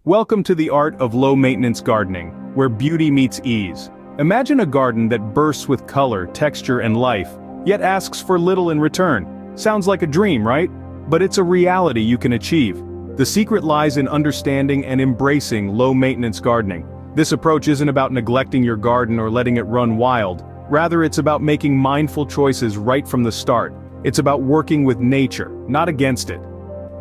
Welcome to the art of low-maintenance gardening, where beauty meets ease. Imagine a garden that bursts with color, texture, and life, yet asks for little in return. Sounds like a dream, right? But it's a reality you can achieve. The secret lies in understanding and embracing low-maintenance gardening. This approach isn't about neglecting your garden or letting it run wild. Rather, it's about making mindful choices right from the start. It's about working with nature, not against it.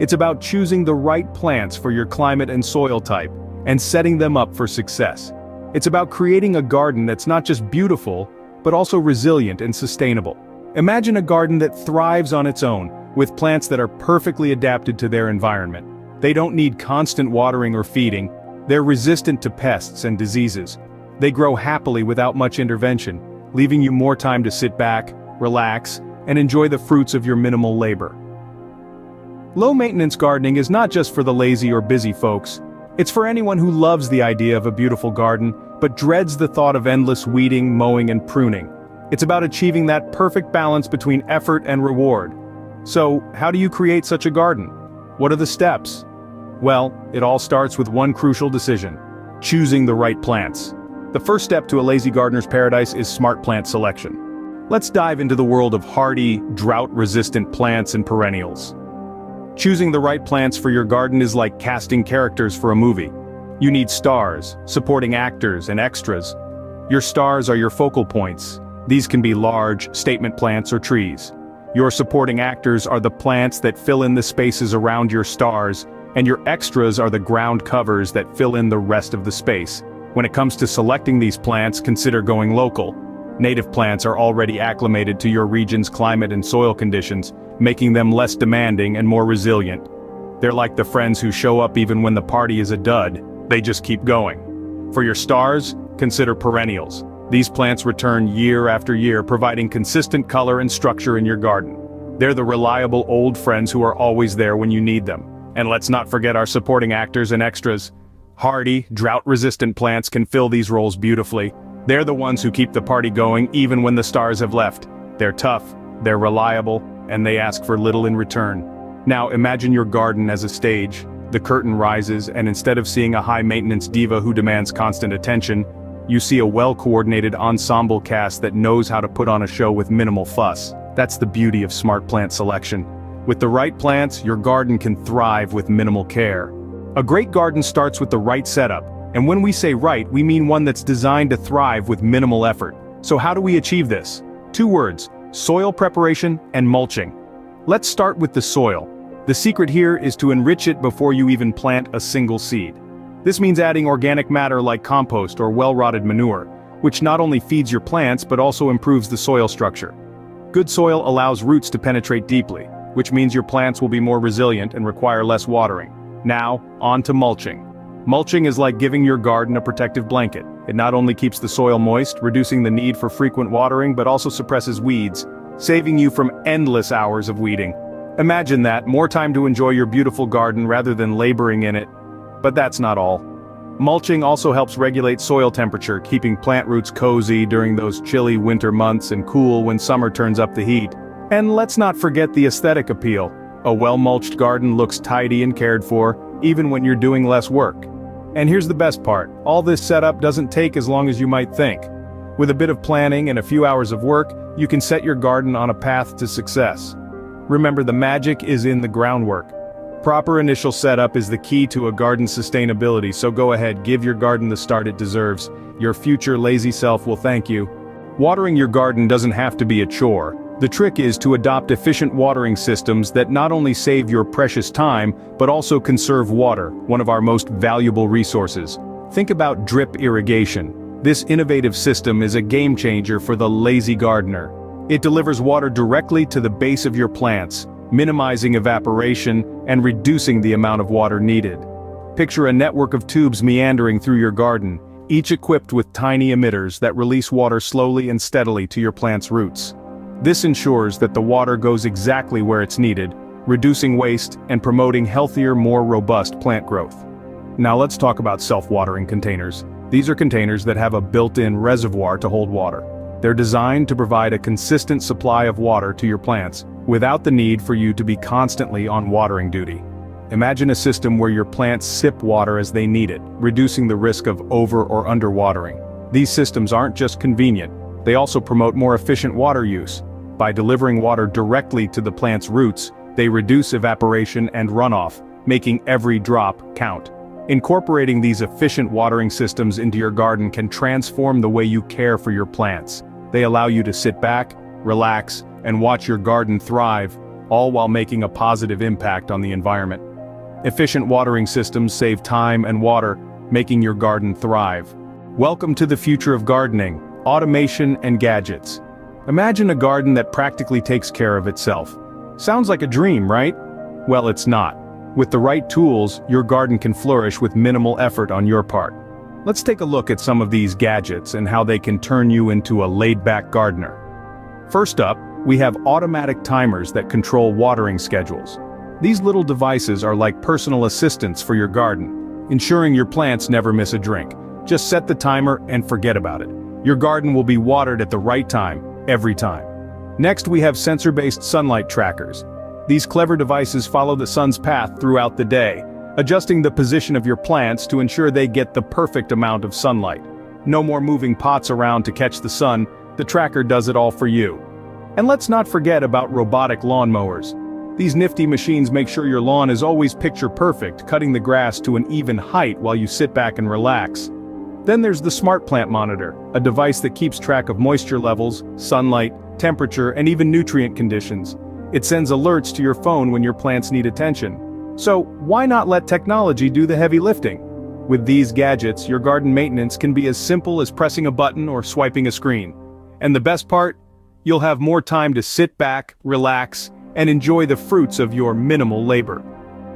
It's about choosing the right plants for your climate and soil type, and setting them up for success. It's about creating a garden that's not just beautiful, but also resilient and sustainable. Imagine a garden that thrives on its own, with plants that are perfectly adapted to their environment. They don't need constant watering or feeding. They're resistant to pests and diseases. They grow happily without much intervention, leaving you more time to sit back, relax, and enjoy the fruits of your minimal labor. Low-maintenance gardening is not just for the lazy or busy folks. It's for anyone who loves the idea of a beautiful garden, but dreads the thought of endless weeding, mowing, and pruning. It's about achieving that perfect balance between effort and reward. So, how do you create such a garden? What are the steps? Well, it all starts with one crucial decision: choosing the right plants. The first step to a lazy gardener's paradise is smart plant selection. Let's dive into the world of hardy, drought-resistant plants and perennials. Choosing the right plants for your garden is like casting characters for a movie. You need stars, supporting actors, and extras. Your stars are your focal points. These can be large, statement plants or trees. Your supporting actors are the plants that fill in the spaces around your stars, and your extras are the ground covers that fill in the rest of the space. When it comes to selecting these plants, consider going local. Native plants are already acclimated to your region's climate and soil conditions, making them less demanding and more resilient. They're like the friends who show up even when the party is a dud. They just keep going. For your stars, consider perennials. These plants return year after year, providing consistent color and structure in your garden. They're the reliable old friends who are always there when you need them. And let's not forget our supporting actors and extras. Hardy, drought-resistant plants can fill these roles beautifully. They're the ones who keep the party going even when the stars have left. They're tough, they're reliable, and they ask for little in return. Now imagine your garden as a stage. The curtain rises, and instead of seeing a high-maintenance diva who demands constant attention, you see a well-coordinated ensemble cast that knows how to put on a show with minimal fuss. That's the beauty of smart plant selection. With the right plants, your garden can thrive with minimal care. A great garden starts with the right setup, and when we say right, we mean one that's designed to thrive with minimal effort. So how do we achieve this? Two words: soil preparation and mulching. Let's start with the soil. The secret here is to enrich it before you even plant a single seed. This means adding organic matter like compost or well-rotted manure, which not only feeds your plants but also improves the soil structure. Good soil allows roots to penetrate deeply, which means your plants will be more resilient and require less watering. Now, on to mulching. Mulching is like giving your garden a protective blanket. It not only keeps the soil moist, reducing the need for frequent watering, but also suppresses weeds, saving you from endless hours of weeding. Imagine that, more time to enjoy your beautiful garden rather than laboring in it. But that's not all. Mulching also helps regulate soil temperature, keeping plant roots cozy during those chilly winter months and cool when summer turns up the heat. And let's not forget the aesthetic appeal. A well-mulched garden looks tidy and cared for, even when you're doing less work. And here's the best part: all this setup doesn't take as long as you might think. With a bit of planning and a few hours of work, you can set your garden on a path to success. Remember, the magic is in the groundwork. Proper initial setup is the key to a garden's sustainability, so go ahead, give your garden the start it deserves. Your future lazy self will thank you. Watering your garden doesn't have to be a chore. The trick is to adopt efficient watering systems that not only save your precious time, but also conserve water, one of our most valuable resources. Think about drip irrigation. This innovative system is a game changer for the lazy gardener. It delivers water directly to the base of your plants, minimizing evaporation and reducing the amount of water needed. Picture a network of tubes meandering through your garden, each equipped with tiny emitters that release water slowly and steadily to your plant's roots. This ensures that the water goes exactly where it's needed, reducing waste and promoting healthier, more robust plant growth. Now let's talk about self-watering containers. These are containers that have a built-in reservoir to hold water. They're designed to provide a consistent supply of water to your plants, without the need for you to be constantly on watering duty. Imagine a system where your plants sip water as they need it, reducing the risk of over- or underwatering. These systems aren't just convenient, they also promote more efficient water use. By delivering water directly to the plant's roots, they reduce evaporation and runoff, making every drop count. Incorporating these efficient watering systems into your garden can transform the way you care for your plants. They allow you to sit back, relax, and watch your garden thrive, all while making a positive impact on the environment. Efficient watering systems save time and water, making your garden thrive. Welcome to the future of gardening, automation and gadgets. Imagine a garden that practically takes care of itself. Sounds like a dream, right? Well, it's not. With the right tools, your garden can flourish with minimal effort on your part. Let's take a look at some of these gadgets and how they can turn you into a laid-back gardener. First up, we have automatic timers that control watering schedules. These little devices are like personal assistants for your garden, ensuring your plants never miss a drink. Just set the timer and forget about it. Your garden will be watered at the right time, every time. Next, we have sensor-based sunlight trackers. These clever devices follow the sun's path throughout the day, adjusting the position of your plants to ensure they get the perfect amount of sunlight. No more moving pots around to catch the sun, the tracker does it all for you. And let's not forget about robotic lawnmowers. These nifty machines make sure your lawn is always picture perfect, cutting the grass to an even height while you sit back and relax. Then there's the Smart Plant Monitor, a device that keeps track of moisture levels, sunlight, temperature, and even nutrient conditions. It sends alerts to your phone when your plants need attention. So, why not let technology do the heavy lifting? With these gadgets, your garden maintenance can be as simple as pressing a button or swiping a screen. And the best part? You'll have more time to sit back, relax, and enjoy the fruits of your minimal labor.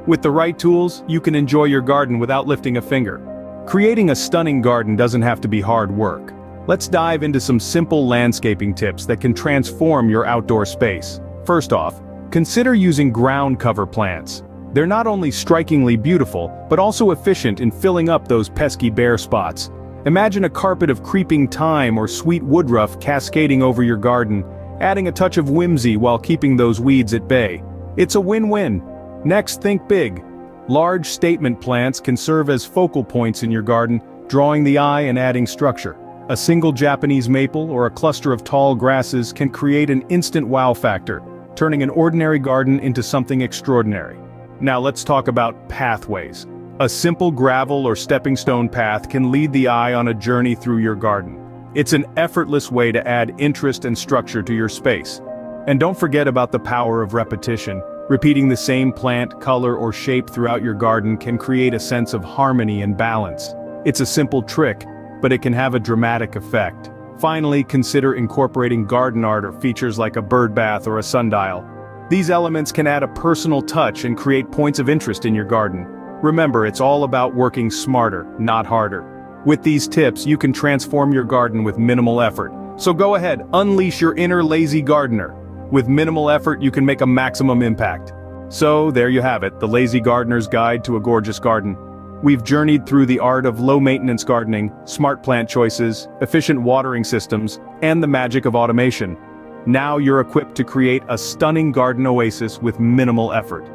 With the right tools, you can enjoy your garden without lifting a finger. Creating a stunning garden doesn't have to be hard work. Let's dive into some simple landscaping tips that can transform your outdoor space. First off, consider using ground cover plants. They're not only strikingly beautiful, but also efficient in filling up those pesky bare spots. Imagine a carpet of creeping thyme or sweet woodruff cascading over your garden, adding a touch of whimsy while keeping those weeds at bay. It's a win-win. Next, think big. Large statement plants can serve as focal points in your garden, drawing the eye and adding structure. A single Japanese maple or a cluster of tall grasses can create an instant wow factor, turning an ordinary garden into something extraordinary. Now let's talk about pathways. A simple gravel or stepping stone path can lead the eye on a journey through your garden. It's an effortless way to add interest and structure to your space. And don't forget about the power of repetition. Repeating the same plant, color, or shape throughout your garden can create a sense of harmony and balance. It's a simple trick, but it can have a dramatic effect. Finally, consider incorporating garden art or features like a bird bath or a sundial. These elements can add a personal touch and create points of interest in your garden. Remember, it's all about working smarter, not harder. With these tips, you can transform your garden with minimal effort. So go ahead, unleash your inner lazy gardener. With minimal effort, you can make a maximum impact. So, there you have it, the Lazy Gardener's Guide to a Gorgeous Garden. We've journeyed through the art of low-maintenance gardening, smart plant choices, efficient watering systems, and the magic of automation. Now you're equipped to create a stunning garden oasis with minimal effort.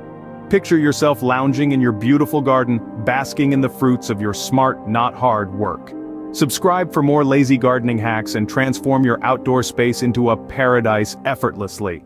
Picture yourself lounging in your beautiful garden, basking in the fruits of your smart, not hard work. Subscribe for more lazy gardening hacks and transform your outdoor space into a paradise effortlessly.